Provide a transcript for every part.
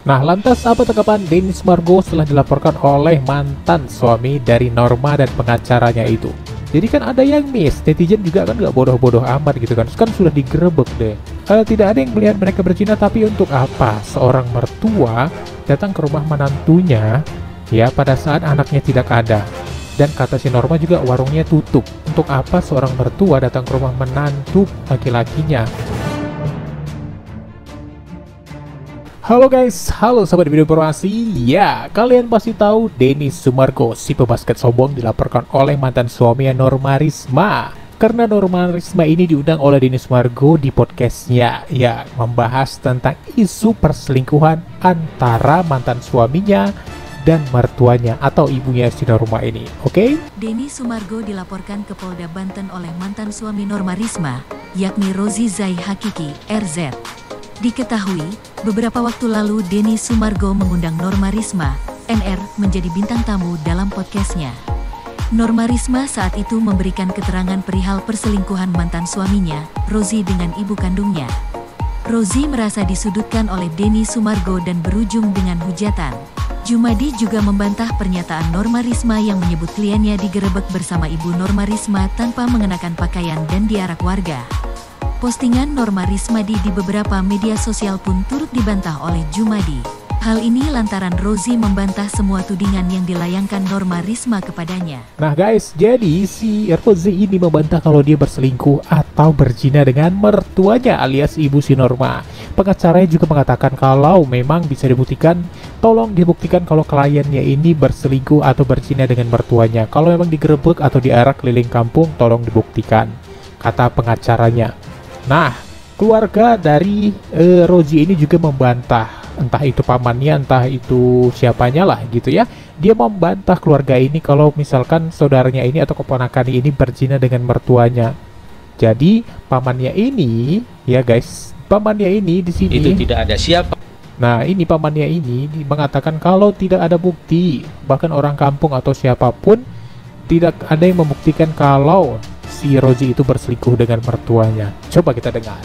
Nah, lantas apa tanggapan Denny Sumargo setelah dilaporkan oleh mantan suami dari Norma dan pengacaranya itu? Jadi kan ada yang miss, netizen juga kan nggak bodoh-bodoh amat gitu kan, kan sudah digerebek deh. Tidak ada yang melihat mereka berzina, tapi untuk apa seorang mertua datang ke rumah menantunya ya pada saat anaknya tidak ada? Dan kata si Norma juga warungnya tutup. Untuk apa seorang mertua datang ke rumah menantu laki-lakinya? Halo guys, halo sahabat video informasi. Ya, kalian pasti tahu Denny Sumargo, si pebasket sombong, dilaporkan oleh mantan suaminya Norma Risma. Karena Norma Risma ini diundang oleh Denny Sumargo di podcastnya, ya, membahas tentang isu perselingkuhan antara mantan suaminya dan mertuanya atau ibunya si Norma ini, oke? Denny Sumargo dilaporkan ke Polda Banten oleh mantan suami Norma Risma, yakni Rozi Zai Hakiki, RZ. Diketahui, beberapa waktu lalu Denny Sumargo mengundang Norma Risma, NR, menjadi bintang tamu dalam podcastnya. Norma Risma saat itu memberikan keterangan perihal perselingkuhan mantan suaminya, Rozi, dengan ibu kandungnya. Rozi merasa disudutkan oleh Denny Sumargo dan berujung dengan hujatan. Jumadi juga membantah pernyataan Norma Risma yang menyebut kliennya digerebek bersama ibu Norma Risma tanpa mengenakan pakaian dan diarak warga. Postingan Norma Risma di beberapa media sosial pun turut dibantah oleh Jumadi. Hal ini lantaran Rozi membantah semua tudingan yang dilayangkan Norma Risma kepadanya. Nah guys, jadi si Rozi ini membantah kalau dia berselingkuh atau berzina dengan mertuanya alias ibu si Norma. Pengacaranya juga mengatakan kalau memang bisa dibuktikan, tolong dibuktikan kalau kliennya ini berselingkuh atau berzina dengan mertuanya. Kalau memang digerebek atau diarak keliling kampung, tolong dibuktikan, kata pengacaranya. Nah, keluarga dari Rozi ini juga membantah, entah itu pamannya, entah itu siapanya lah gitu ya. Dia membantah keluarga ini kalau misalkan saudaranya ini atau keponakannya ini berzina dengan mertuanya. Jadi pamannya ini, ya guys, pamannya ini di sini itu tidak ada siapa. Nah, ini pamannya ini mengatakan kalau tidak ada bukti, bahkan orang kampung atau siapapun tidak ada yang membuktikan kalau si Rozi itu berselingkuh dengan mertuanya. Coba kita dengar.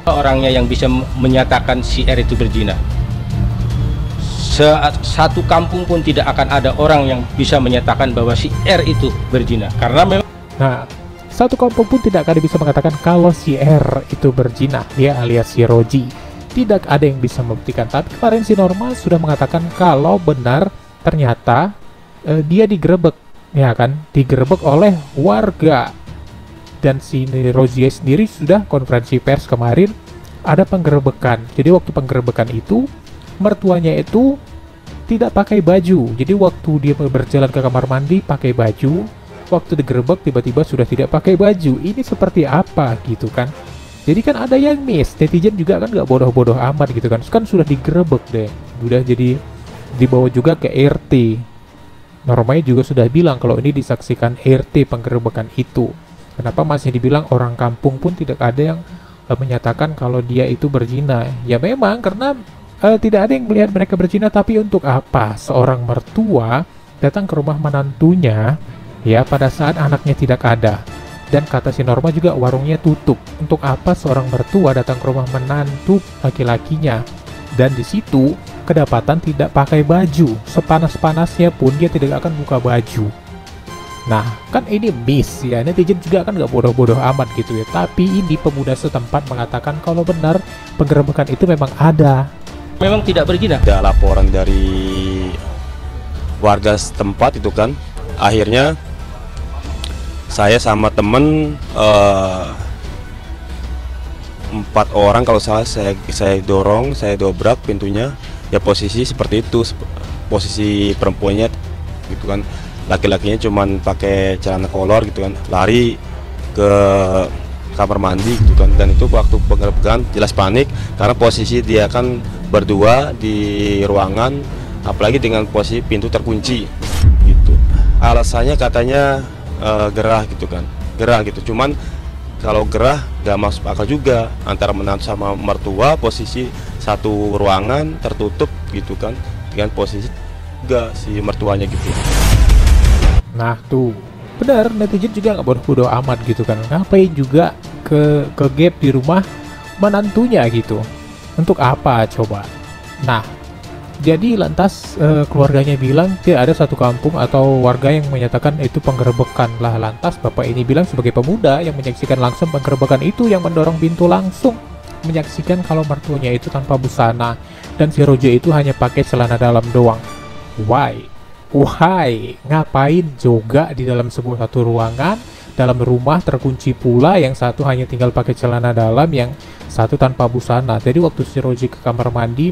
Orangnya yang bisa menyatakan si R itu berzina. Satu kampung pun tidak akan ada orang yang bisa menyatakan bahwa si R itu berzina. Karena memang... Nah, satu kampung pun tidak akan bisa mengatakan kalau si R itu berzina, ya alias si Rozi. Tidak ada yang bisa membuktikan. Tapi kemarin si Norma sudah mengatakan kalau benar ternyata dia digerebek. Ya kan, digerebek oleh warga. Dan si Rozi sendiri sudah konferensi pers kemarin ada penggerebekan. Jadi waktu penggerebekan itu mertuanya itu tidak pakai baju. Jadi waktu dia berjalan ke kamar mandi pakai baju, waktu digerebek tiba-tiba sudah tidak pakai baju. Ini seperti apa gitu kan? Jadi kan ada yang miss, netizen juga kan nggak bodoh-bodoh amat gitu kan? Kan sudah digerebek deh, udah jadi dibawa juga ke RT. Normanya juga sudah bilang kalau ini disaksikan RT penggerebekan itu. Kenapa masih dibilang orang kampung pun tidak ada yang menyatakan kalau dia itu berzina? Ya memang karena tidak ada yang melihat mereka berzina, tapi untuk apa seorang mertua datang ke rumah menantunya ya pada saat anaknya tidak ada? Dan kata si Norma juga warungnya tutup. Untuk apa seorang mertua datang ke rumah menantu laki-lakinya? Dan di situ kedapatan tidak pakai baju. Sepanas-panasnya pun dia tidak akan buka baju. Nah, kan ini miss ya. Netizen juga kan nggak bodoh-bodoh amat gitu ya. Tapi ini pemuda setempat mengatakan kalau benar penggerebekan itu memang ada. Memang tidak berzina. Ada laporan dari warga setempat itu kan. Akhirnya saya sama temen 4 orang kalau salah, saya dorong, saya dobrak pintunya, ya posisi seperti itu, posisi perempuannya gitu kan, laki-lakinya cuman pakai celana kolor gitu kan, lari ke kamar mandi gitu kan. Dan itu waktu penggerebekan jelas panik karena posisi dia kan berdua di ruangan, apalagi dengan posisi pintu terkunci gitu. Alasannya katanya gerah gitu kan, gerah gitu, cuman kalau gerah gak masuk akal juga, antara menantu sama mertua posisi satu ruangan tertutup gitu kan, dengan posisi juga si mertuanya gitu. Nah tuh, benar, netizen juga nggak bodoh-bodoh amat gitu kan. Ngapain juga ke gap di rumah menantunya gitu? Untuk apa coba? Nah, jadi lantas keluarganya bilang tidak ada satu kampung atau warga yang menyatakan itu penggerebekan lah. Lantas bapak ini bilang sebagai pemuda yang menyaksikan langsung penggerebekan itu, yang mendorong pintu langsung menyaksikan kalau mertuanya itu tanpa busana dan si Rojo itu hanya pakai celana dalam doang. Why? Ngapain juga di dalam sebuah satu ruangan dalam rumah terkunci pula, yang satu hanya tinggal pakai celana dalam, yang satu tanpa busana. Jadi waktu si Roji ke kamar mandi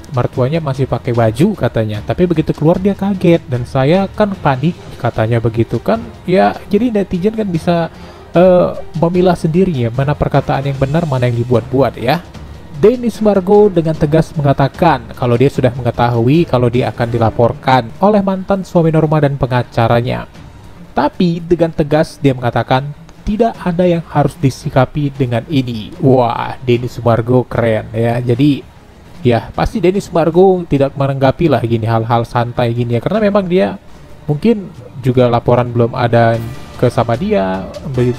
mertuanya masih pakai baju katanya, tapi begitu keluar dia kaget dan saya kan panik katanya begitu kan ya. Jadi netizen kan bisa memilah sendiri ya mana perkataan yang benar, mana yang dibuat-buat ya. Denny Sumargo dengan tegas mengatakan kalau dia sudah mengetahui kalau dia akan dilaporkan oleh mantan suami Norma dan pengacaranya. Tapi dengan tegas dia mengatakan tidak ada yang harus disikapi dengan ini. Wah, Denny Sumargo keren ya. Jadi ya pasti Denny Sumargo tidak menanggapi lah gini hal-hal santai gini ya, karena memang dia mungkin juga laporan belum ada ke sama dia,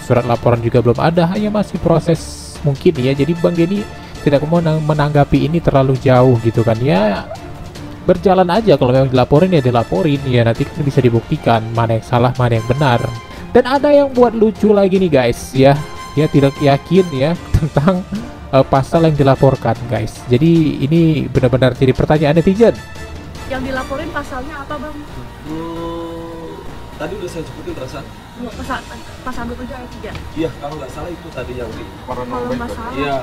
surat laporan juga belum ada, hanya masih proses mungkin ya. Jadi Bang Denny tidak mau menanggapi ini terlalu jauh gitu kan ya, berjalan aja, kalau memang dilaporin ya dilaporin ya, nanti kan bisa dibuktikan mana yang salah mana yang benar. Dan ada yang buat lucu lagi nih guys ya, dia tidak yakin ya tentang pasal yang dilaporkan guys. Jadi ini benar-benar jadi pertanyaan netizen. Yang dilaporin pasalnya apa bang? Tadi udah saya sebutin perasaan. Pasal 27 ayat 3. Iya, kalau nggak salah itu tadi yang di Kalau nggak salah. Iya.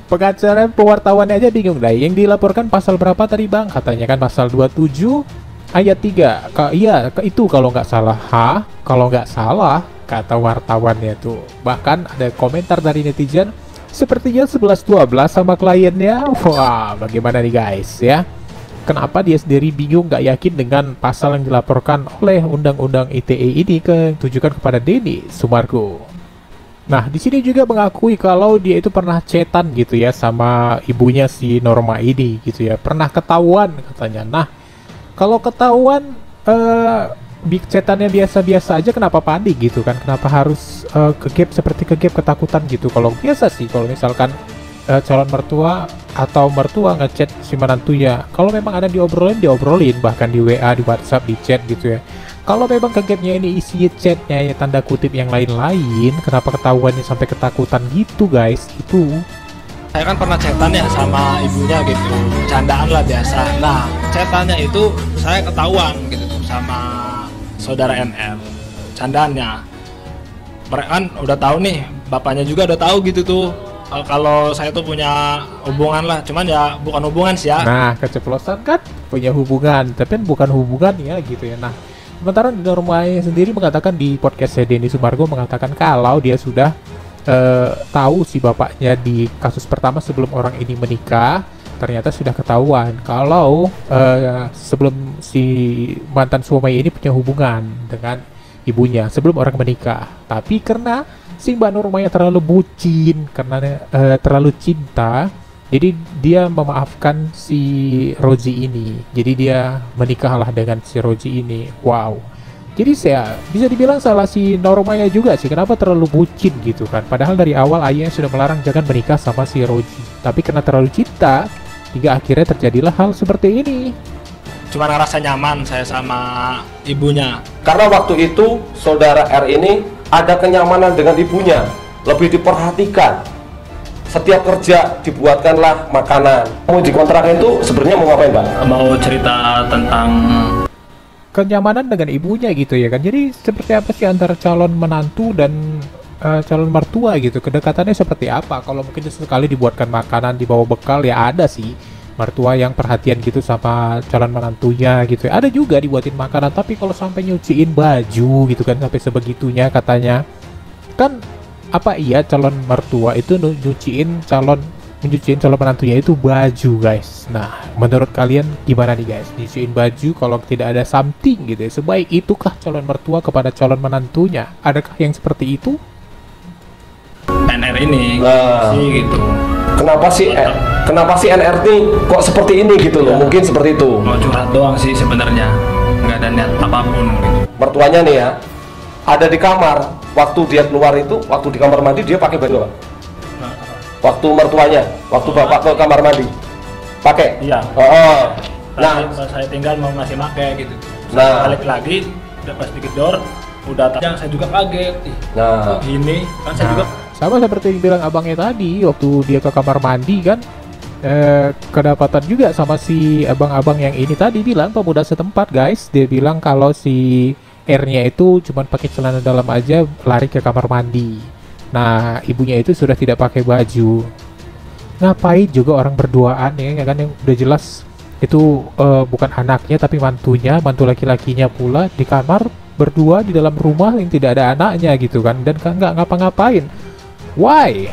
Pengacara pewartawannya aja bingung dah. Yang dilaporkan pasal berapa tadi bang? Katanya kan pasal 27 ayat 3. Iya, itu kalau nggak salah. Kalau nggak salah, kata wartawannya tuh. Bahkan ada komentar dari netizen, sepertinya 11-12 sama kliennya. Wah, bagaimana nih guys ya? Kenapa dia sendiri bingung, nggak yakin dengan pasal yang dilaporkan oleh Undang-Undang ITE ini ditujukan kepada Denny Sumargo. Nah, di sini juga mengakui kalau dia itu pernah chatan gitu ya sama ibunya si Norma ini gitu ya. Pernah ketahuan katanya. Nah, kalau ketahuan big chatannya biasa-biasa aja, kenapa panik gitu kan? Kenapa harus kegap seperti kegap ketakutan gitu? Kalau biasa sih, kalau misalkan calon mertua atau mertua ngechat si menantunya, kalau memang ada diobrolin, bahkan di WA, di WhatsApp, di chat gitu ya. Kalau memang kegapnya ini isi chatnya ya tanda kutip yang lain-lain, kenapa ketahuannya sampai ketakutan gitu guys? Itu saya kan pernah chatan ya sama ibunya gitu, candaan lah biasa. Nah, chatannya itu saya ketahuan gitu sama saudara NR, candaannya. Mereka kan udah tahu nih, bapaknya juga udah tahu gitu tuh. Kalau saya tuh punya hubungan lah, cuman ya bukan hubungan sih ya. Nah, keceplosan kan punya hubungan, tapi bukan hubungan ya gitu ya. Nah, sementara Norma sendiri mengatakan di podcastnya Denny Sumargo mengatakan kalau dia sudah tahu si bapaknya di kasus pertama sebelum orang ini menikah, ternyata sudah ketahuan kalau sebelum si mantan suami ini punya hubungan dengan ibunya sebelum orang menikah. Tapi karena si Mbak Norma terlalu bucin, karena terlalu cinta, jadi dia memaafkan si Roji ini. Jadi dia menikahlah dengan si Roji ini. Wow. Jadi saya bisa dibilang salah si Normanya juga sih, kenapa terlalu bucin gitu kan. Padahal dari awal ayahnya sudah melarang jangan menikah sama si Roji. Tapi karena terlalu cinta, hingga akhirnya terjadilah hal seperti ini. Cuma ngerasa nyaman saya sama ibunya. Karena waktu itu saudara R ini ada kenyamanan dengan ibunya, lebih diperhatikan. Setiap kerja dibuatkanlah makanan. Mau dikontrakin itu sebenarnya mau ngapain bang? Mau cerita tentang kenyamanan dengan ibunya gitu ya kan. Jadi seperti apa sih antara calon menantu dan calon mertua gitu, kedekatannya seperti apa? Kalau mungkin sekali dibuatkan makanan, dibawa bekal ya ada sih mertua yang perhatian gitu sama calon menantunya gitu ya. Ada juga dibuatin makanan, tapi kalau sampai nyuciin baju gitu kan sampai sebegitunya katanya. Kan apa iya calon mertua itu nyuciin calon menantunya itu baju guys. Nah, menurut kalian gimana nih guys? Nyuciin baju kalau tidak ada something gitu ya. Sebaik itukah calon mertua kepada calon menantunya? Adakah yang seperti itu? NR ini sih gitu. Kenapa sih NR ini kok seperti ini gitu loh? Mungkin seperti itu. Mau curhat doang sih sebenarnya, nggak ada niat apapun gitu. Mertuanya nih ya, ada di kamar. Waktu dia keluar itu, waktu di kamar mandi dia pakai baju apa? waktu mertuanya, waktu bapak ke kamar mandi pakai. Iya. Nah, pas saya tinggal masih pakai gitu. Nah. Balik lagi, udah pas digedor, udah yang saya juga kaget. Nah, Kok gini kan saya juga Sama seperti yang bilang abangnya tadi, waktu dia ke kamar mandi kan, kedapatan juga sama si abang-abang yang ini tadi bilang, pemuda setempat guys, dia bilang kalau si R-nya itu cuma pakai celana dalam aja lari ke kamar mandi. Nah, ibunya itu sudah tidak pakai baju. Ngapain juga orang berduaan ya kan, yang udah jelas itu bukan anaknya tapi mantunya, mantu laki-lakinya pula di kamar berdua di dalam rumah yang tidak ada anaknya gitu kan, dan nggak ngapa-ngapain. Why?